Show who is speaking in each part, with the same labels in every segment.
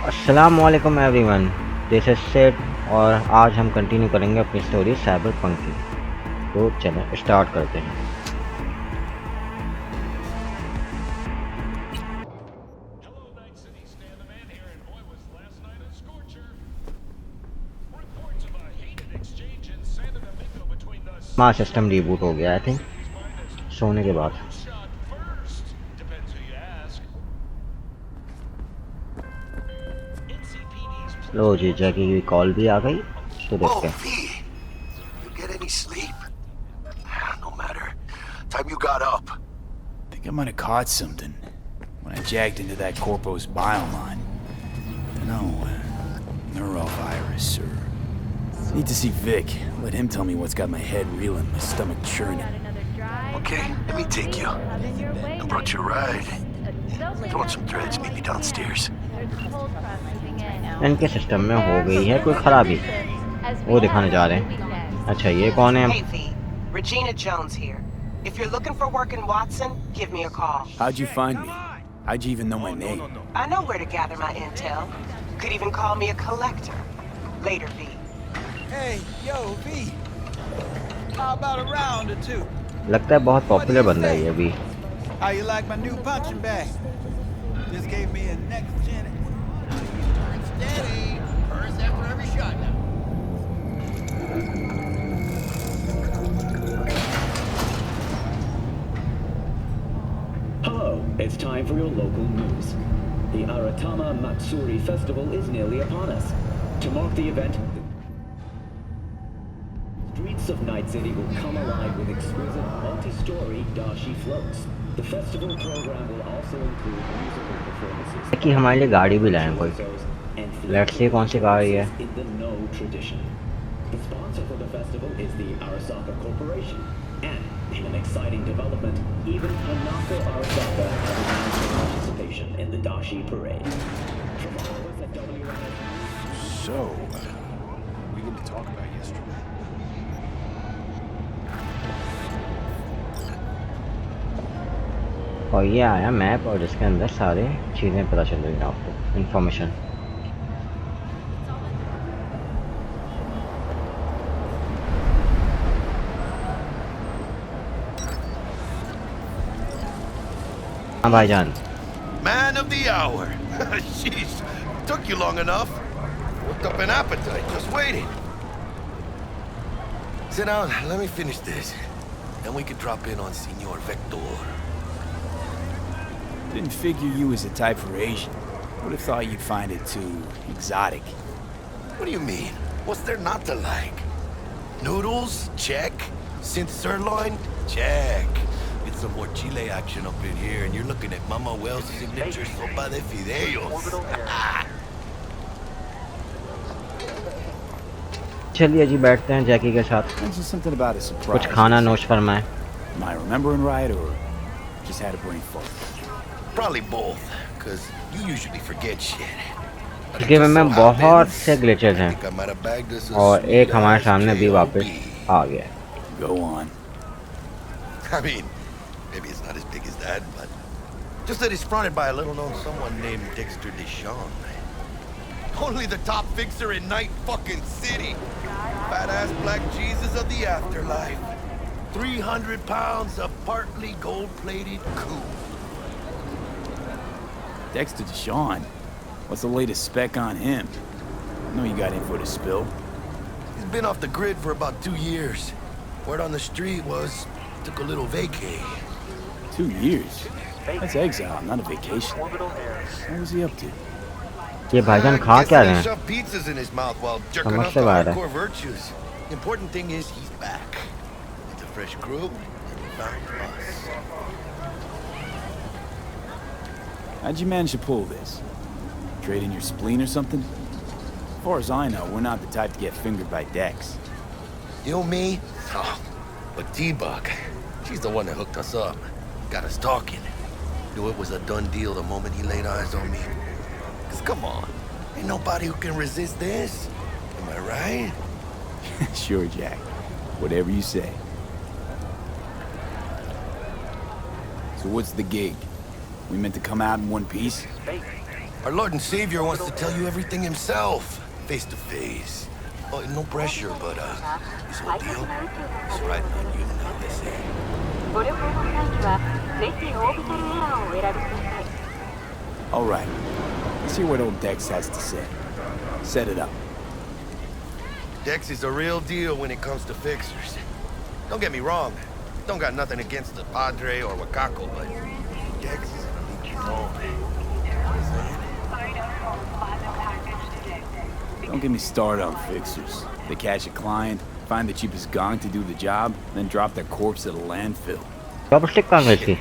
Speaker 1: अस्सलामुअलैकुम everyone, this is said और आज हम कंटिन्यू करेंगे अपनी स्टोरी साइबरपंक की। तो चलें स्टार्ट करते हैं। माँ सिस्टम रिबूट हो गया आई थिंक सोने के बाद। लो जी, जैकी की कॉल भी आ गई तो देखते हैं।
Speaker 2: You get any sleep? No matter. Time you got up.
Speaker 3: Think I might have caught something when I jagged into that corpo's bioline. No, neurovirus or... Need to see Vic. Let him tell me what's got my head reeling, my stomach churning.
Speaker 2: Okay, let me take you. I brought you a ride. Throw on some threads, meet me downstairs.
Speaker 1: इनके system में हो गई है कोई खराबी, वो दिखाने जा रहे हैं। अच्छा ये कौन है?
Speaker 4: Hey V, Regina Jones here. If you're looking for work in Watson, give me a call.
Speaker 3: How'd you find me? How'd you even know my name?
Speaker 4: I know where to gather my intel. Could even call me a collector. Later, V.
Speaker 5: Hey, yo, V. How about a round or two?
Speaker 1: लगता है बहुत popular बंदा है ये भी।
Speaker 5: How you like my new punching bag? Just gave me a next gen. Steady. First after every shot now.
Speaker 6: Hello, it's time for your local news. The Aratama Matsuri Festival is nearly upon us. To mark the event, streets of Night City will come alive with exquisite multi-story dashi floats. The festival program will also include musical performances.
Speaker 1: कि हमारे लिए गाड़ी भी लाएं कोई। Let's see कौन सी गाड़ी है।
Speaker 6: In the No tradition. The sponsor for the festival is the Arasaka Corporation. And in an exciting development, even Hanako Arasaka has announced her participation in the Dashi Parade. From all of us at WIFI.
Speaker 3: So, we didn't talk about yesterday.
Speaker 1: और ये आया map और जिसके अंदर सारे चीज़ें पता चल रही हैं आपको, इंफॉर्मेशन। हाँ भाईजान।
Speaker 2: Man of the hour. Jeez, took you long enough. Worked up an appetite just waiting. Sit down, let me finish this. Then we could drop in on Senor Vector.
Speaker 3: Didn't figure you was the type for Asian. Would have thought you'd find it too exotic.
Speaker 2: What do you mean? What's there not to like? Noodles? Check. Synth sirloin? Check. Get some more Chile action up in here, and you're looking at Mama Wells' signature sopa de fideos.
Speaker 1: चलिए जी बैठते हैं जैकी के साथ।
Speaker 3: Mentioned something about a surprise.
Speaker 1: कुछ खाना नोश फरमाए।
Speaker 3: Am I remembering right, or just had a brain fart?
Speaker 2: Probably both, because you usually forget shit.
Speaker 1: इस game में बहुत से ग्लिचेस हैं और एक हमारे सामने भी वापस आ गया।
Speaker 3: Go on.
Speaker 2: I mean, maybe it's not as big as that, but just that it's fronted by a little-known someone named Dexter Deshawn. Only the top fixer in Night fucking City. Fat-ass black Jesus of the afterlife. 300 pounds of partly gold-plated coup.
Speaker 3: Dexter Deshawn? What's the latest spec on him? I know you got info to spill.
Speaker 2: He's been off the grid for about 2 years. Word on the street was, took a little vacay.
Speaker 3: 2 years? That's exile, not a vacation. What was he up to?
Speaker 1: ये भाईजान खा क्या रहे हैं?
Speaker 2: Shove pizzas in his mouth while jerking
Speaker 1: समझ
Speaker 2: off
Speaker 1: से
Speaker 2: the
Speaker 1: बाहर है।
Speaker 2: hardcore virtues. Important thing is he's back. With a fresh crew, and he found us.
Speaker 3: How'd you manage to pull this? Trade in your spleen or something? As far as I know, we're not the type to get fingered by Dex.
Speaker 2: You, me? Oh, but T-Bug, she's the one that hooked us up. Got us talking. Knew it was a done deal the moment he laid eyes on me. 'Cause come on, Ain't nobody who can resist this. Am I right?
Speaker 3: Sure, Jack. Whatever you say. So what's the gig? We meant to come out in one piece?
Speaker 2: Our Lord and Savior wants to tell you everything himself, face to face. Oh, no pressure, but this whole deal is right on you now, Desi.
Speaker 7: ご旅行の際にはぜひオービタルエアーをお選びください。
Speaker 3: All right. Let's hear what old Dex has to say. Set it up.
Speaker 2: Dex is a real deal when it comes to fixers. Don't get me wrong. Don't got nothing against the Padre or Wakako, but Dex is an elite drone.
Speaker 3: Don't get me started on fixers. They catch a client, find the cheapest gong to do the job, then drop their corpse at a landfill.
Speaker 1: Chopstick कहाँ गई थी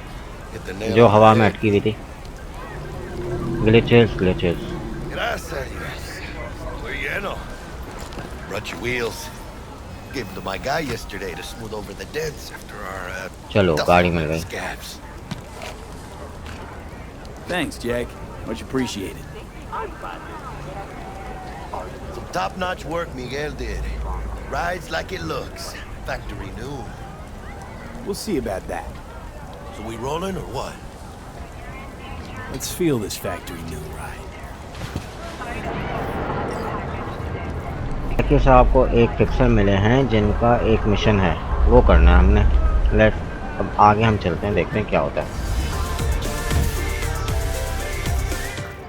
Speaker 2: Hit the nail
Speaker 1: जो
Speaker 2: on
Speaker 1: हवा
Speaker 2: the
Speaker 1: में
Speaker 2: head.
Speaker 1: अटकी हुई थी? Glitches glitches.
Speaker 2: Gracias, Dios. We're lleno. Brought your wheels. Gave them to my guy yesterday to smooth over the dents after our
Speaker 1: चलो गाड़ी मिल गई।
Speaker 2: scabs.
Speaker 3: Thanks, Jack. Much appreciated.
Speaker 2: Some top-notch work Miguel did. Rides like it looks. Factory new.
Speaker 3: We'll see about that.
Speaker 2: So we rolling or what?
Speaker 3: Let's feel this factory new ride.
Speaker 1: देखिए साहब को एक fixer मिले हैं जिनका एक mission है, वो करना है हमने। लेट अब आगे हम चलते हैं, देखते हैं क्या होता है।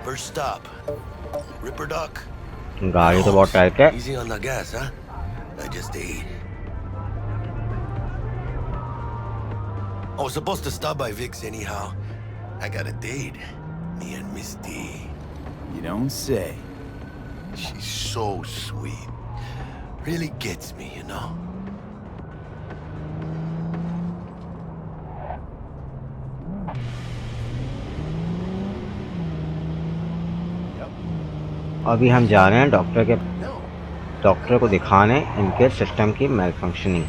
Speaker 2: First stop. Ripper Duck.
Speaker 1: गाड़ी तो बहुत टाइट है।
Speaker 2: Easy on the gas, huh? I just ate. I was supposed to stop by Vic's anyhow. I got a date. Me and Miss D.
Speaker 3: You don't say.
Speaker 2: She's so sweet. Really gets me, you know?
Speaker 1: अभी हम जा रहे हैं doctor को दिखाने इनके system की मैलफंक्शनिंग।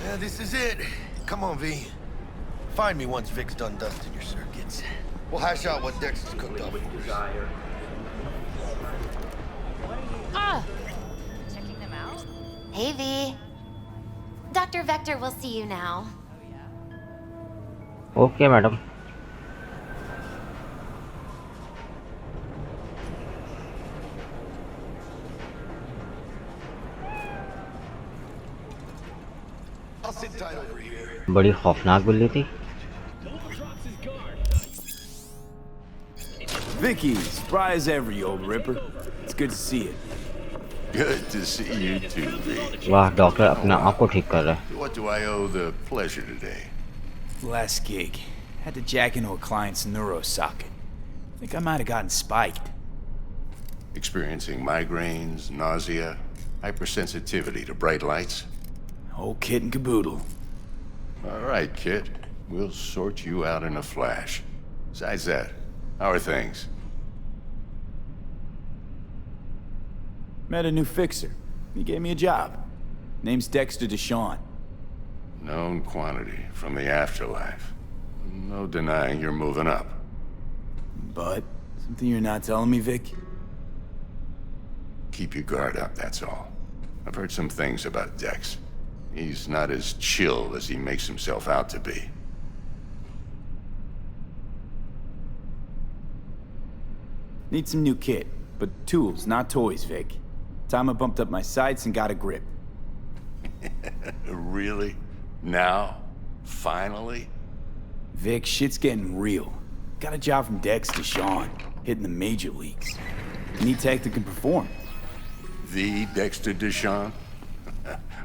Speaker 2: Yeah, this is it. Come on, V. Find me once Vic's done dusting your circuits. We'll hash out what Dex has cooked up for us.
Speaker 7: Checking them out?
Speaker 8: Hey, V. Dr. Vector will see you now.
Speaker 1: Okay madam.
Speaker 2: I'll sit tight over here.
Speaker 1: बड़ी खौफनाक बिल्ली थी।
Speaker 3: Vicky, spry as ever, you old ripper. It's good to see you.
Speaker 9: Good to see you too, V.
Speaker 1: वाह, doctor अपना आप को ठीक कर रहा है।
Speaker 9: What do I owe the pleasure today?
Speaker 3: Last gig. Had to jack into a client's neuro socket. Think I might have gotten spiked.
Speaker 9: Experiencing migraines, nausea, hypersensitivity to bright lights?
Speaker 3: Whole kit and caboodle.
Speaker 9: All right, kid. We'll sort you out in a flash. Besides that, how are things?
Speaker 3: Met a new fixer. He gave me a job. Name's Dexter Deshawn.
Speaker 9: Known quantity from the afterlife. No denying you're moving up.
Speaker 3: But something you're not telling me, Vic?
Speaker 9: Keep your guard up, that's all. I've heard some things about Dex. He's not as chill as he makes himself out to be.
Speaker 3: Need some new kit, but tools, not toys, Vic. Time I bumped up my sights and got a grip.
Speaker 9: Really? Now? Finally?
Speaker 3: Vic, shit's getting real. Got a job from Dex Deshawn, hitting the major leagues. Need tech that can perform.
Speaker 9: The Dexter Deshawn?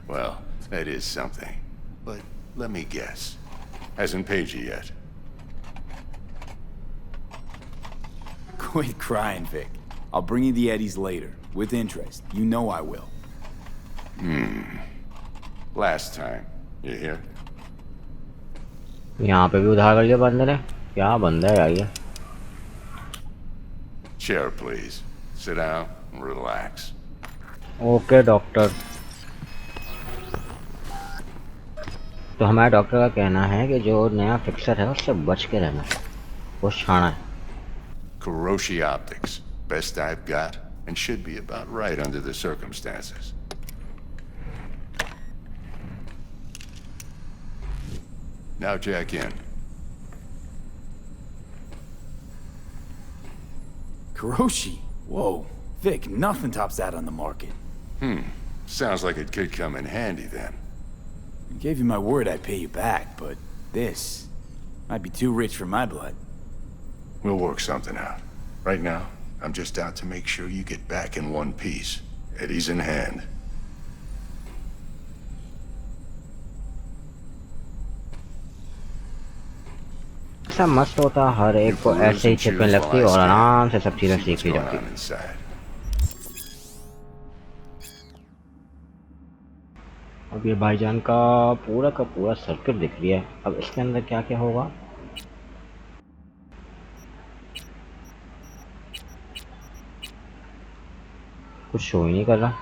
Speaker 9: Well, that is something. But let me guess. Hasn't paid you yet.
Speaker 3: Quit crying, Vic. I'll bring you the eddies later, with interest. You know I will.
Speaker 9: Last time. You hear?
Speaker 1: यहाँ पे भी उधार कर लिया बंदे ने। क्या बंदा है यार ये।
Speaker 9: Chair, please. Sit down and relax.
Speaker 1: Okay doctor. तो हमारे डॉक्टर का कहना है कि जो नया फिक्सर है उससे बच के रहना, वो छाना है।
Speaker 9: Kuroshi Optics. Best I've got, and should be about right under the circumstances. Now jack in.
Speaker 3: Kuroshi? Whoa. Vic, nothing tops that on the market.
Speaker 9: Sounds like it could come in handy then.
Speaker 3: I gave you my word I'd pay you back, but this might be too rich for my blood.
Speaker 9: We'll work something out. Right now, I'm just out to make sure you get back in one piece. Eddie's in hand.
Speaker 1: ऐसा मस्त होता, हर एक को ऐसे ही चिपने लगती और आराम से सब चीजें सीख ली जाती। अब ये भाईजान का पूरा सर्किट दिख लिया है। अब इसके अंदर क्या क्या होगा? कुछ शो ही नहीं कर रहा।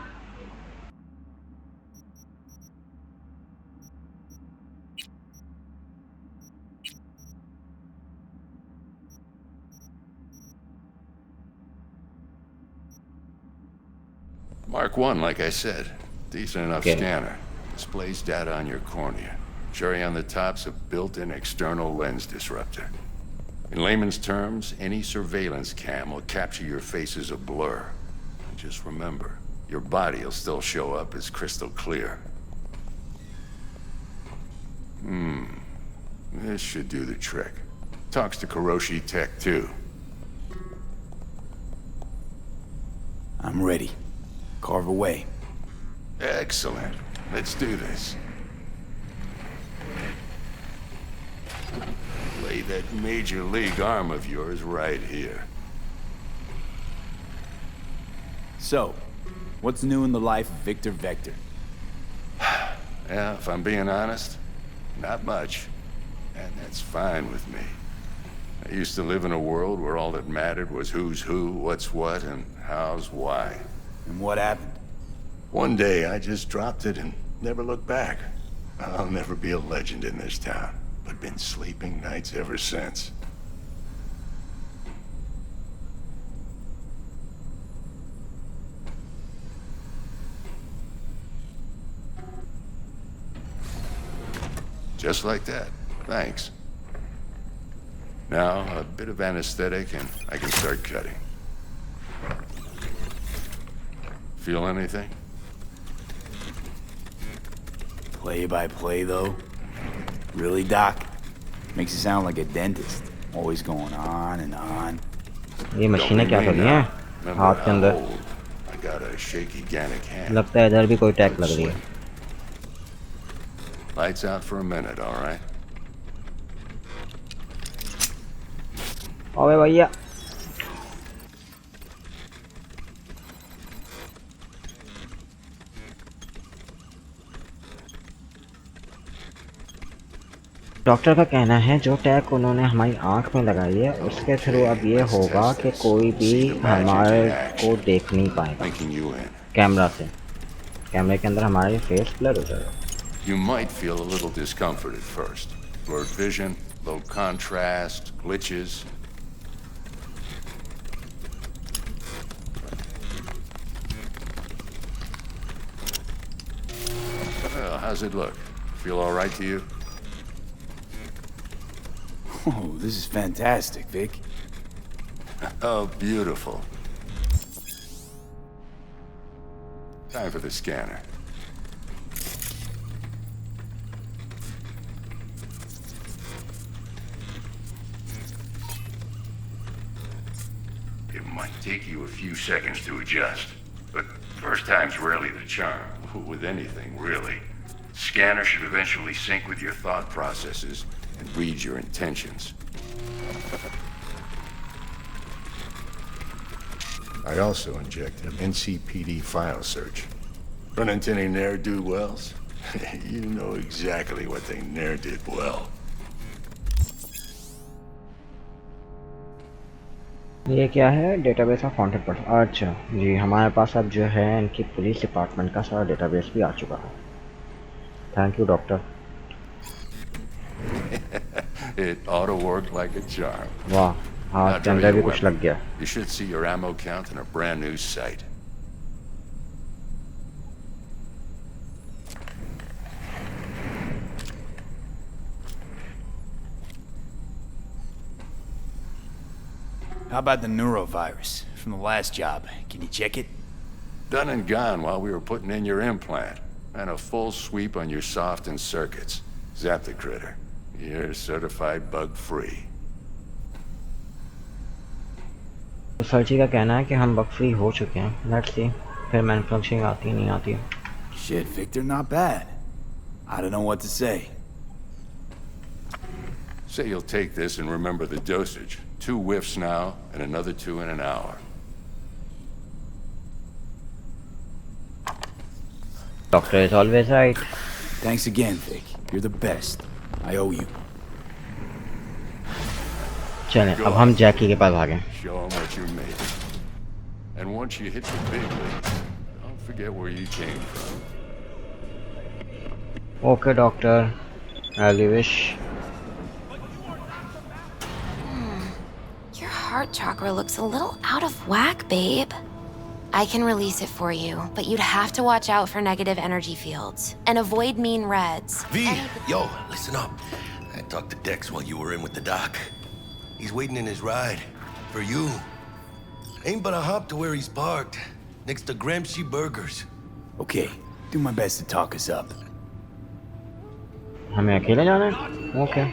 Speaker 9: Mark 1, like I said. Decent enough
Speaker 1: Okay.
Speaker 9: scanner. Displays data on your cornea. Cherry on the top's a built-in external lens disruptor. In layman's terms, any surveillance cam will capture your face as a blur. And just remember, your body will still show up as crystal clear. This should do the trick. Talks to Kuroshi Tech, too.
Speaker 3: I'm ready. Carve away.
Speaker 9: Excellent. Let's do this. Lay that major league arm of yours right here.
Speaker 3: So, what's new in the life of Victor Vector?
Speaker 9: Yeah, if I'm being honest, not much. And that's fine with me. I used to live in a world where all that mattered was who's who, what's what, and how's why.
Speaker 3: And what happened?
Speaker 9: One day, I just dropped it and never looked back. I'll never be a legend in this town, but been sleeping nights ever since. Just like that. Thanks. Now, a bit of anesthetic and I can start cutting. Feel anything?
Speaker 3: Play by play, though? Really, Doc? Makes you sound like a dentist. Always going on and on.
Speaker 1: ये मशीनें क्या कर रही हैं हाथ के अंदर?
Speaker 9: I got a shaky Ganic hand.
Speaker 1: लगता है इधर भी कोई टैग लग रही है।
Speaker 9: Lights out for a minute, all right?
Speaker 1: ओए भैया, डॉक्टर का कहना है जो टैग उन्होंने हमारी आंख में लगाई है उसके थ्रू अब ये होगा कि कोई भी हमारे को देख नहीं पाएगा कैमरा से। कैमरे के अंदर हमारा फेस ब्लर हो जाएगा।
Speaker 9: You might feel a little discomfort at first. Blurred vision, low contrast, glitches. Well, how's it look? Feel all right to you?
Speaker 3: Oh, this is fantastic, Vic.
Speaker 9: Oh, beautiful. Time for the scanner. It might take you a few seconds to adjust, but first time's rarely the charm, with anything, really. Scanner should eventually sync with your thought processes and read your intentions. I also inject an NCPD file search. Run into any ne'er-do-wells? You know exactly what they ne'er did well.
Speaker 1: ये क्या है? Database of wanted person. अच्छा जी, हमारे पास अब जो है इनकी police department का सारा डेटाबेस भी आ चुका है। Thank you doctor.
Speaker 9: It ought to work like a charm.
Speaker 1: वाह, हाथ
Speaker 9: Now
Speaker 1: के
Speaker 9: draw
Speaker 1: अंदर भी
Speaker 9: your
Speaker 1: कुछ लग
Speaker 9: weapon.
Speaker 1: गया।
Speaker 9: You should see your ammo count in a brand new sight.
Speaker 3: How about the neurovirus from the last job? Can you check it?
Speaker 9: Done and gone while we were putting in your implant. And a full sweep on your soft and circuits. Zap the critter. You're certified bug-free.
Speaker 1: तो sir जी का कहना है कि हम bug free हो चुके हैं। Let's see फिर मैन्युफैक्चरिंग आती नहीं आती।
Speaker 3: Shit, Victor, not bad. I don't know what to say.
Speaker 9: Say you'll take this and remember the dosage. 2 whiffs now, and another 2 in an hour.
Speaker 1: Doctor is always right.
Speaker 3: Thanks again, Vic. You're the best. I owe you.
Speaker 1: चलें, अब हम जैकी के पास भागें।
Speaker 9: Show him what you made. And once you hit the big leagues, don't forget where you came from.
Speaker 1: Okay, doctor. As you wish.
Speaker 8: Your heart chakra looks a little out of whack, babe. I can release it for you, but you'd have to watch out for negative energy fields and avoid mean reds.
Speaker 2: V, yo, listen up. I talked to Dex while you were in with the doc. He's waiting in his ride. For you. Ain't but a hop to where he's parked. Next to Gramsci Burgers.
Speaker 3: Okay, do my best to talk us up.
Speaker 1: हमें अकेले जाना है? Okay.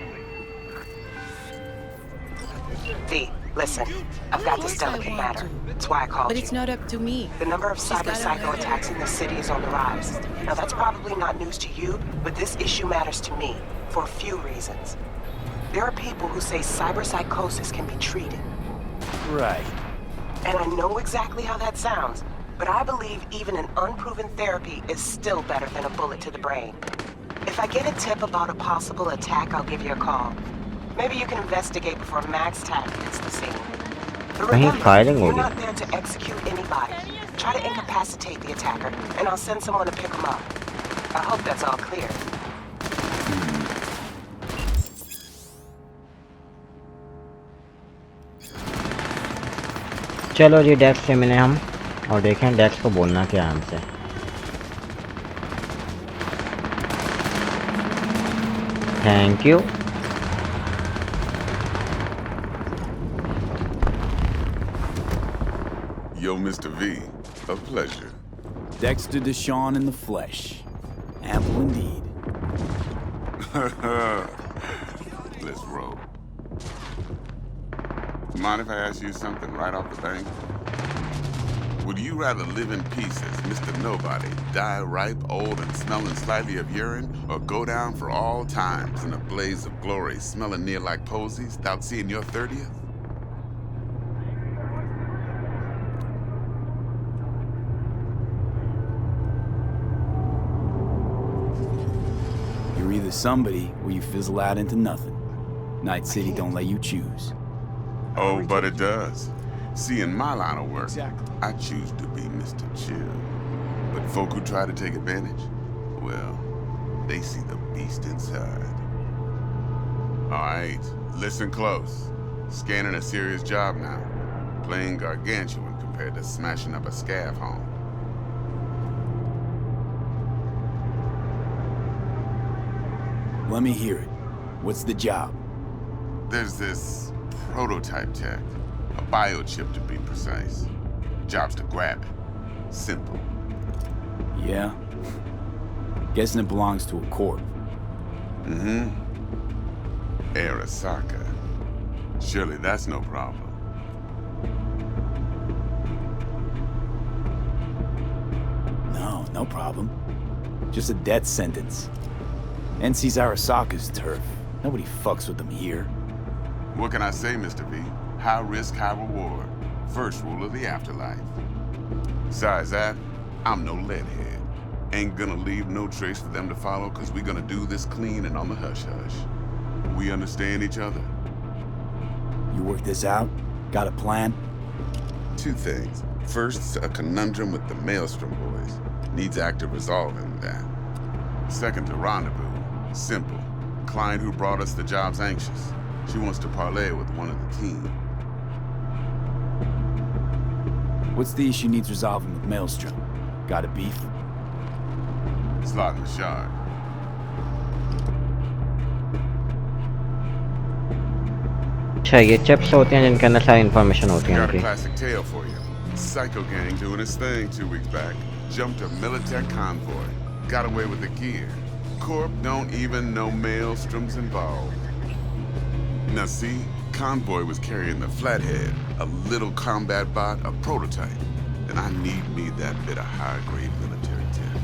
Speaker 4: V, listen. I've got this delicate matter. That's why I called you.
Speaker 10: But it's not up to me.
Speaker 4: The number of cyber-psycho attacks in the city is on the rise. Now, that's probably not news to you, but this issue matters to me for a few reasons. There are people who say cyberpsychosis can be treated.
Speaker 3: Right.
Speaker 4: And I know exactly how that sounds, but I believe even an unproven therapy is still better than a bullet to the brain. If I get a tip about a possible attack, I'll give you a call. Maybe you can investigate before Max Tack hits the scene. But remember, you're not there to execute anybody. Try to incapacitate the attacker, and I'll send someone to pick him up. I hope that's all clear.
Speaker 1: चलो जी, डेक्स से मिले हम और देखें डेक्स को बोलना क्या है हमसे। Thank you.
Speaker 11: Yo, Mr. V, a pleasure.
Speaker 3: Dexter Deshawn in the flesh. Ample indeed.
Speaker 11: Let's roll. Mind if I ask you something right off the bank? Would you rather live in peace as Mr. Nobody, die ripe, old, and smelling slightly of urine, or go down for all times in a blaze of glory, smelling near like posies, without seeing your 30th?
Speaker 3: You're either somebody or you fizzle out into nothing. Night City don't let you choose.
Speaker 11: Oh, but it does. See, in my line of work, I choose to be Mr. Chill. But folk who try to take advantage, well, they see the beast inside. All right, listen close. Scanning a serious job now. Playing gargantuan compared to smashing up a scav home.
Speaker 3: Let me hear it. What's the job?
Speaker 11: There's this prototype tech. A biochip, to be precise. Job's to grab it. Simple.
Speaker 3: Yeah? Guessing it belongs to a corp.
Speaker 11: Mm-hmm. Arasaka. Surely that's no problem.
Speaker 3: No, no problem. Just a death sentence. NC's Arasaka's turf. Nobody fucks with them here.
Speaker 11: What can I say, Mr. V? High risk, high reward. First rule of the afterlife. Besides that, I'm no leadhead. Ain't gonna leave no trace for them to follow, cause we gonna do this clean and on the hush-hush. We understand each other?
Speaker 3: You work this out? Got a plan?
Speaker 11: two things. First, a conundrum with the Maelstrom boys. Needs active resolving that. Second, a rendezvous. Simple. Client who brought us the job's anxious. She wants to parlay with one of the team.
Speaker 3: What's the issue needs resolving with Maelstrom? Got a beef?
Speaker 11: Slot in the shard.
Speaker 1: अच्छा ये chips होते हैं जिनके अंदर सारी information होती है
Speaker 11: Got a
Speaker 1: उनकी
Speaker 11: classic tale for you. Psycho gang doing his thing 2 weeks back. Jumped a Militech convoy. Got away with the gear. Corp don't even know Maelstrom's involved. Now see, convoy was carrying the Flathead, a little combat bot, a prototype. And I need me that bit of high-grade military tech.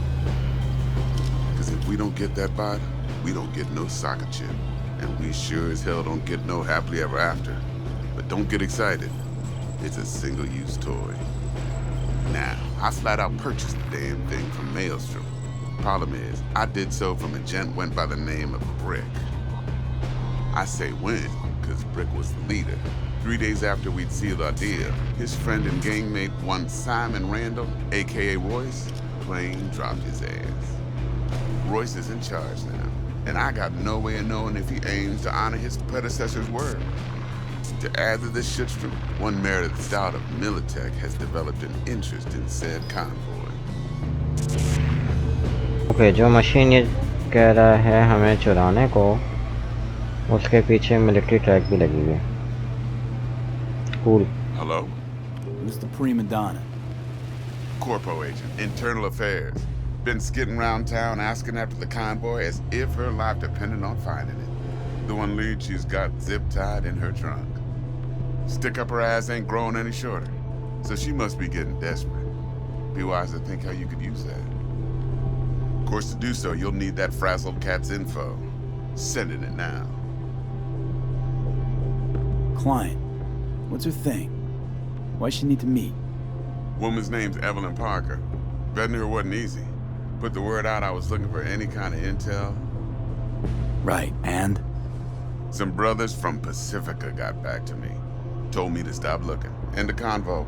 Speaker 11: Because if we don't get that bot, we don't get no soccer chip. And we sure as hell don't get no happily ever after. But don't get excited. It's a single-use toy. Now, I flat out purchased the damn thing from Maelstrom. Problem is, I did so from a gent went by the name of Brick. I say when, because Brick was the leader. 3 days after we'd sealed our deal, his friend and gangmate, one Simon Randall, aka Royce, plain dropped his ass. Royce is in charge now, and I got no way of knowing if he aims to honor his predecessor's word. To add to this shitstorm, one Meredith Stout of Militech has developed an interest in said convoy.
Speaker 1: Okay जो machine ये कह रहा है हमें चुराने को उसके पीछे मिलिट्री ट्रैक भी लगी हुई है cool
Speaker 11: Hello?
Speaker 3: Who's the prima donna?
Speaker 11: Corpo agent, internal affairs. Been skidding around town asking after the convoy as if her life depended on finding it. The one lead she's got zip-tied in her trunk. Stick up her ass ain't growing any shorter, so she must be getting desperate. Be wise to think how you could use that. Of course, to do so, you'll need that frazzled cat's info. Sending it now.
Speaker 3: Client. What's her thing? Why's she need to meet?
Speaker 11: Woman's name's Evelyn Parker. Vetting her wasn't easy. Put the word out I was looking for any kind of intel.
Speaker 3: Right, and?
Speaker 11: Some brothers from Pacifica got back to me. Told me to stop looking. End the convo.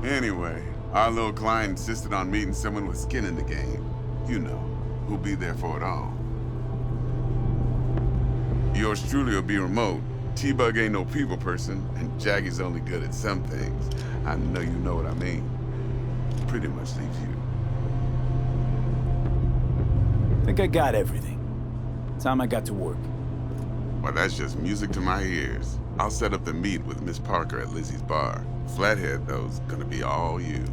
Speaker 11: Anyway, our little client insisted on meeting someone with skin in the game. You know, who'll be there for it all. Yours truly will be remote. T-Bug ain't no people person, and Jaggy's only good at some things. I know you know what I mean. Pretty much leaves you.
Speaker 3: Think I got everything. Time I got to work.
Speaker 11: Well, that's just music to my ears. I'll set up the meet with Miss Parker at Lizzie's bar. Flathead, though, is gonna be all you.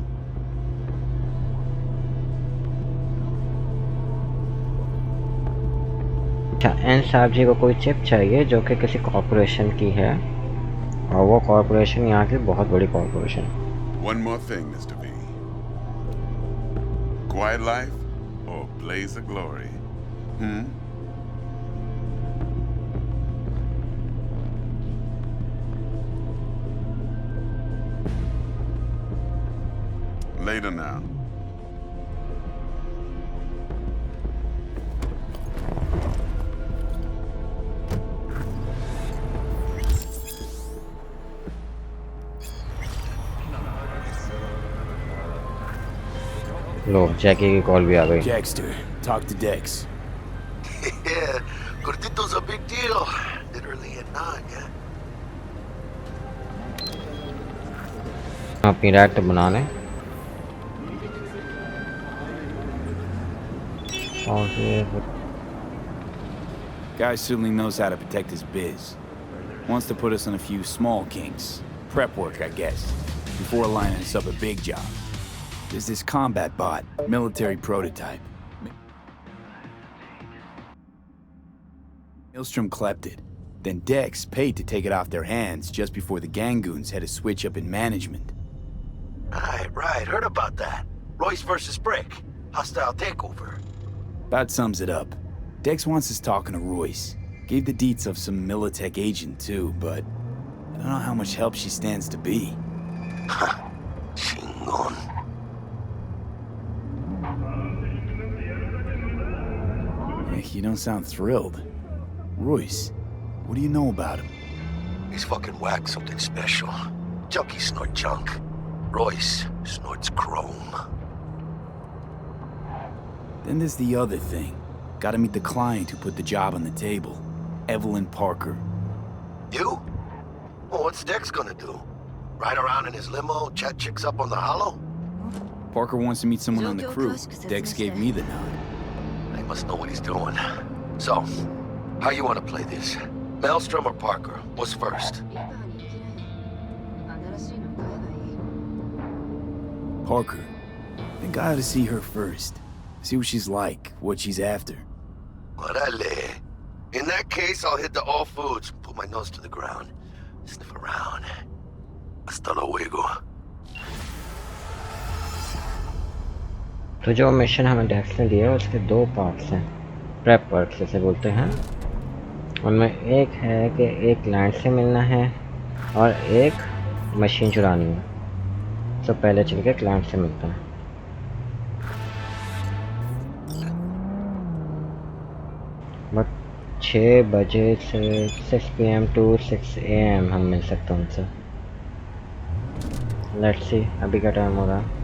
Speaker 1: अच्छा N साहब जी को कोई chip चाहिए जो कि किसी corporation की है और वो कॉर्पोरेशन यहाँ की बहुत बड़ी corporation.
Speaker 11: One more thing, Mr. V. Quiet life or blaze of glory? Later now.
Speaker 1: लो जैकी की कॉल भी आ गई.
Speaker 3: Jackster, talk to Dex.
Speaker 2: Yeah, Gordito's a big deal. Literally a nod, yeah?
Speaker 1: अपनी रैट बना लें और ये
Speaker 3: Guy certainly knows how to protect his biz. Wants to put us on a few small kinks. Prep work, I guess. Before lining us up a big job. There's this combat bot, military prototype. Maelstrom clept it. Then Dex paid to take it off their hands just before the Gangoons had a switch up in management.
Speaker 2: Right. Heard about that. Royce versus Brick. Hostile takeover.
Speaker 3: About sums it up. Dex wants us talking to Royce. Gave the deets of some Militech agent too, but I don't know how much help she stands to be.
Speaker 2: Chingon.
Speaker 3: You don't sound thrilled. Royce, what do you know about him?
Speaker 2: He's fucking whack, something special. junkies snort junk. Royce snorts chrome.
Speaker 3: Then there's the other thing. Gotta meet the client who put the job on the table. Evelyn Parker.
Speaker 2: You? Well, what's Dex gonna do? Ride around in his limo, chat chicks up on the hollow?
Speaker 3: Parker wants to meet someone on the crew. Dex gave me the nod.
Speaker 2: He must know what he's doing. So, how you want to play this? Maelstrom or Parker? What's first?
Speaker 3: Parker. Think I ought to see her first. See what she's like, what she's after.
Speaker 2: Orale. In that case, I'll hit the all foods, put my nose to the ground, sniff around. Hasta luego.
Speaker 1: तो जो mission हमें डेक्स ने दिया है उसके दो parts हैं, prep work जैसे बोलते हैं। उनमें एक है कि एक क्लाइंट से मिलना है और एक मशीन चुरानी है। तो पहले चल के क्लाइंट से मिलता है। बट 6 बजे से 6 PM to 6 AM हम मिल सकते हैं उनसे। लेट्स सी अभी का टाइम हो रहा है।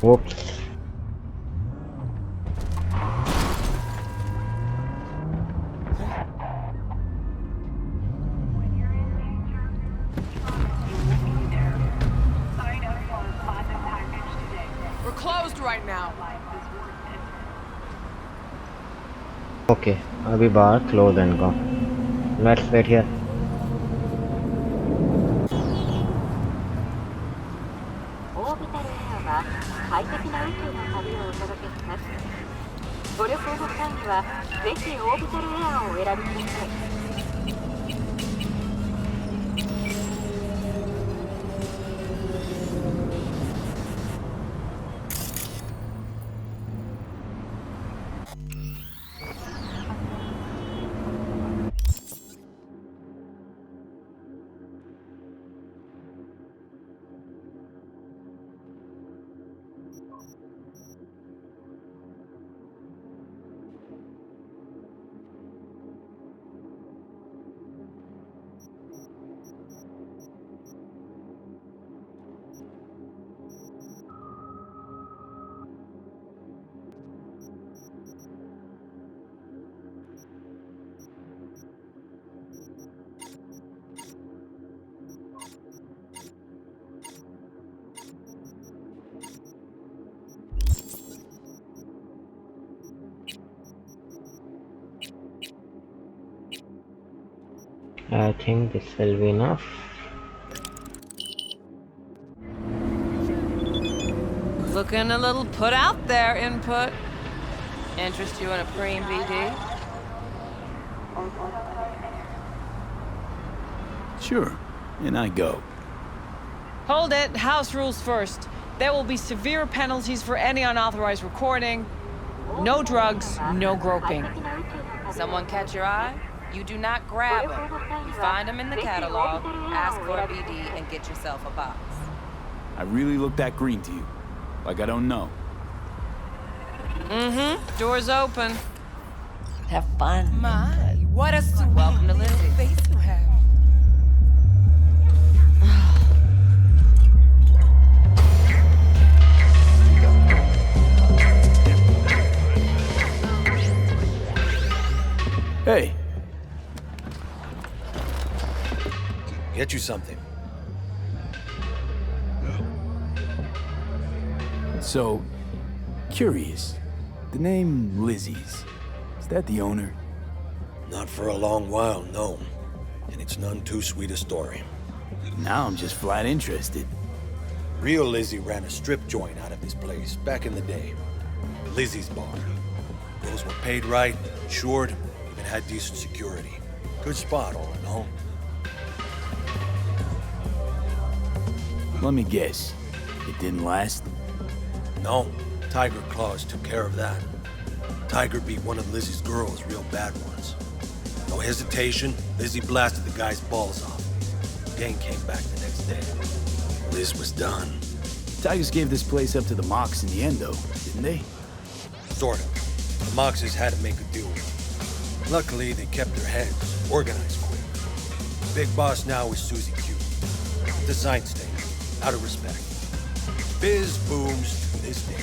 Speaker 1: Whoops.
Speaker 10: We're closed right now.
Speaker 1: Okay, अभी बाहर क्लोज इनको। Let's wait here. I think this will be enough.
Speaker 10: Looking a little put out there, input. Interest you in a preem BD?
Speaker 3: Sure, and I go.
Speaker 10: Hold it. House rules first. There will be severe penalties for any unauthorized recording. No drugs, no groping. Someone catch your eye? You do not grab them. You find them in the catalog, ask for a BD, and get yourself a box.
Speaker 3: I really look that green to you? Like I don't know?
Speaker 10: Mm-hmm. Door's open.
Speaker 12: Have fun.
Speaker 10: My, what a sweet welcome to Lizzie. Face you have.
Speaker 3: Hey.
Speaker 2: Get you something.
Speaker 3: So, curious. The name Lizzie's. Is that the owner?
Speaker 2: Not for a long while, no. And it's none too sweet a story.
Speaker 3: Now I'm just flat interested.
Speaker 2: Real Lizzie ran a strip joint out of this place back in the day. Lizzie's bar. Those were paid right, insured, even had decent security. Good spot, all in all.
Speaker 3: Let me guess. It didn't last?
Speaker 2: No, Tiger Claws took care of that. Tiger beat one of Lizzie's girls real bad once. No hesitation, Lizzie blasted the guy's balls off.
Speaker 5: gang came back the next day. Liz was done.
Speaker 3: Tigers gave this place up to the Mox in the end, though, didn't they?
Speaker 5: Sort of. The Moxes had to make a deal with them. Luckily, they kept their heads, organized quick. Big boss now is Susie Q. Design statement, out of respect. Biz booms to this day.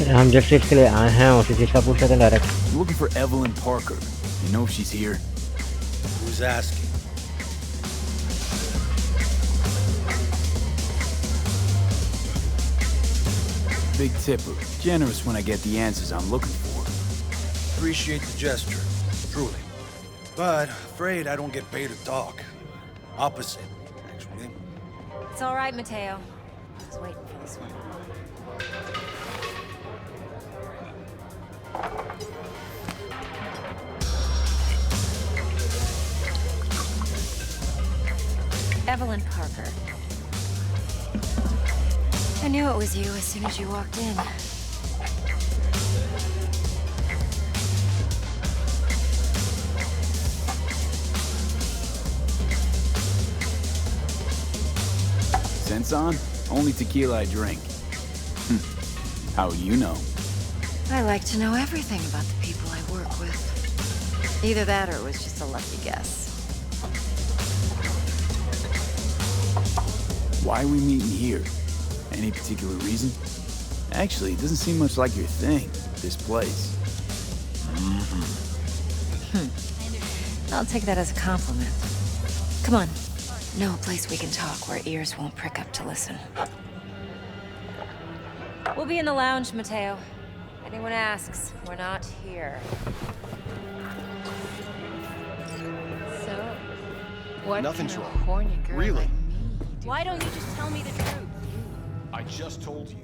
Speaker 1: हम just इसके लिए आए हैं उसी चीज़ का पूछ लेते हैं direct.
Speaker 3: Looking for Evelyn Parker. You know if she's here?
Speaker 5: Who's asking?
Speaker 3: Big tipper. Generous when I get the answers I'm looking for.
Speaker 5: Appreciate the gesture, truly. But afraid I don't get paid to talk. Opposite, actually.
Speaker 13: It's all right, Mateo. I was waiting for this one. Evelyn Parker. I knew it was you as soon as you walked in.
Speaker 3: Sense on? Only tequila I drink. How do you know?
Speaker 13: I like to know everything about the people I work with. Either that or it was just a lucky guess.
Speaker 3: Why are we meeting here? Any particular reason? Actually, it doesn't seem much like your thing, this place.
Speaker 13: I'll take that as a compliment. Come on. Know a place we can talk where ears won't prick up to listen. We'll be in the lounge, Mateo. Anyone asks, we're not here. So, what
Speaker 14: Nothing's
Speaker 13: can a
Speaker 14: wrong.
Speaker 13: horny girl
Speaker 14: Really?
Speaker 13: like me do? Why don't you just tell me the truth?
Speaker 14: I just told you.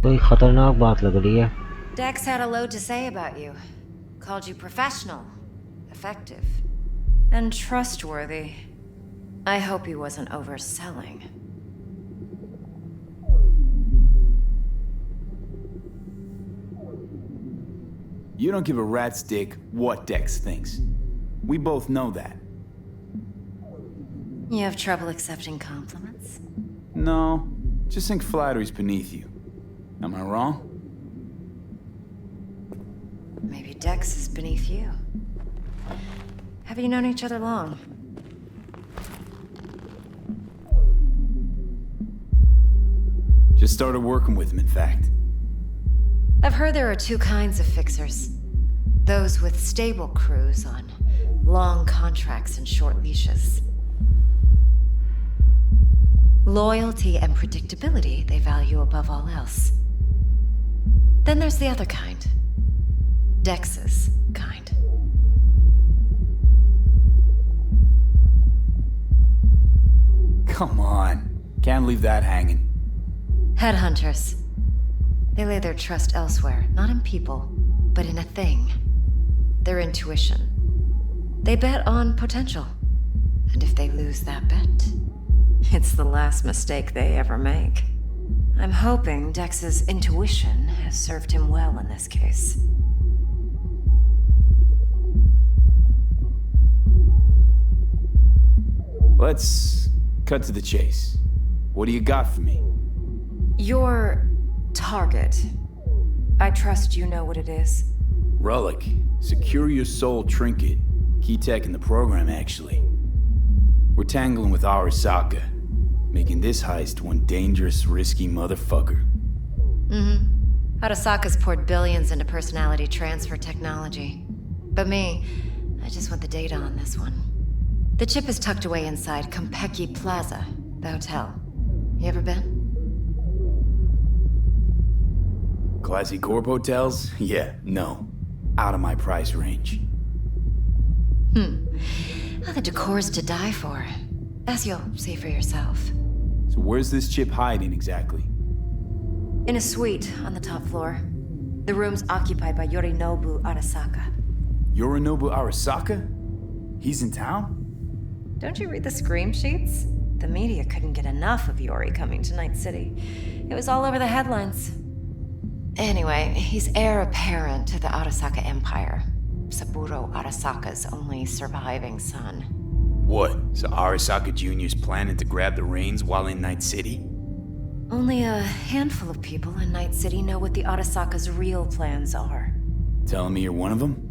Speaker 1: कोई खतरनाक बात लग रही है.
Speaker 13: Dex had a load to say about you. Called you professional, effective, and trustworthy. I hope he wasn't overselling.
Speaker 3: You don't give a rat's dick what Dex thinks. We both know that.
Speaker 13: You have trouble accepting compliments?
Speaker 3: No, just think flattery's beneath you. Am I wrong?
Speaker 13: Maybe Dex is beneath you. Have you known each other long?
Speaker 3: Just started working with him, in fact.
Speaker 13: I've heard there are two kinds of fixers. Those with stable crews on long contracts and short leashes. Loyalty and predictability they value above all else. Then there's the other kind. Dex's kind.
Speaker 3: Come on. Can't leave that hanging.
Speaker 13: Headhunters. They lay their trust elsewhere, not in people, but in a thing. Their intuition. They bet on potential. And if they lose that bet, it's the last mistake they ever make. I'm hoping Dex's intuition has served him well in this case.
Speaker 3: Let's cut to the chase. What do you got for me?
Speaker 13: Your target. I trust you know what it is.
Speaker 3: Relic. Secure your soul trinket. Key tech in the program, actually. We're tangling with Arasaka, making this heist one dangerous, risky motherfucker.
Speaker 13: Arasaka's poured billions into personality transfer technology. But me, I just want the data on this one. The chip is tucked away inside Kompeki Plaza, the hotel. You ever been?
Speaker 3: Classy corp hotels? Yeah, no. Out of my price range.
Speaker 13: Well, the decor's to die for. As you'll see for yourself.
Speaker 3: So where's this chip hiding exactly?
Speaker 13: In a suite on the top floor. The room's occupied by Yorinobu Arasaka.
Speaker 3: Yorinobu Arasaka? He's in town?
Speaker 13: Don't you read the scream sheets? The media couldn't get enough of Yori coming to Night City. It was all over the headlines. Anyway, he's heir apparent to the Arasaka Empire. Saburo Arasaka's only surviving son.
Speaker 3: What? So Arasaka Jr.'s planning to grab the reins while in Night City?
Speaker 13: Only a handful of people in Night City know what the Arasaka's real plans are.
Speaker 3: Telling me you're one of them?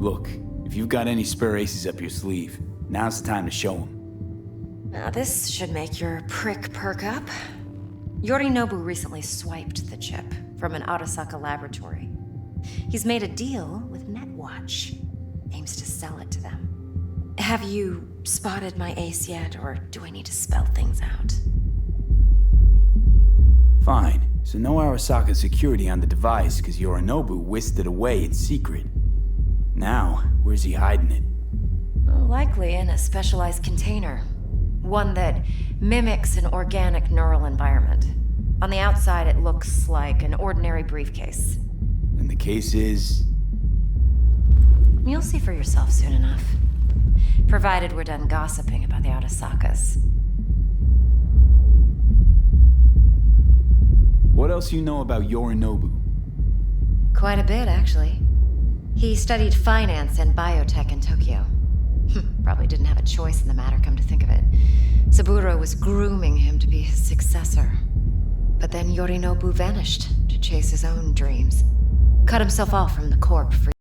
Speaker 3: Look, if you've got any spare aces up your sleeve, now's the time to show them.
Speaker 13: Now this should make your prick perk up. Yorinobu recently swiped the chip from an Arasaka laboratory. He's made a deal with Netwatch. Aims to sell it to them. Have you spotted my ace yet, or do I need to spell things out?
Speaker 3: Fine. So no Arasaka security on the device because Yorinobu whisked it away in secret. Now, where's he hiding it?
Speaker 13: Likely in a specialized container. One that mimics an organic neural environment. On the outside, it looks like an ordinary briefcase.
Speaker 3: And the case is...
Speaker 13: You'll see for yourself soon enough. Provided we're done gossiping about the Arasakas.
Speaker 3: What else you know about Yorinobu?
Speaker 13: Quite a bit, actually. He studied finance and biotech in Tokyo. Probably didn't have a choice in the matter, come to think of it. Saburo was grooming him to be his successor. But then Yorinobu vanished to chase his own dreams. Cut himself off from the corp for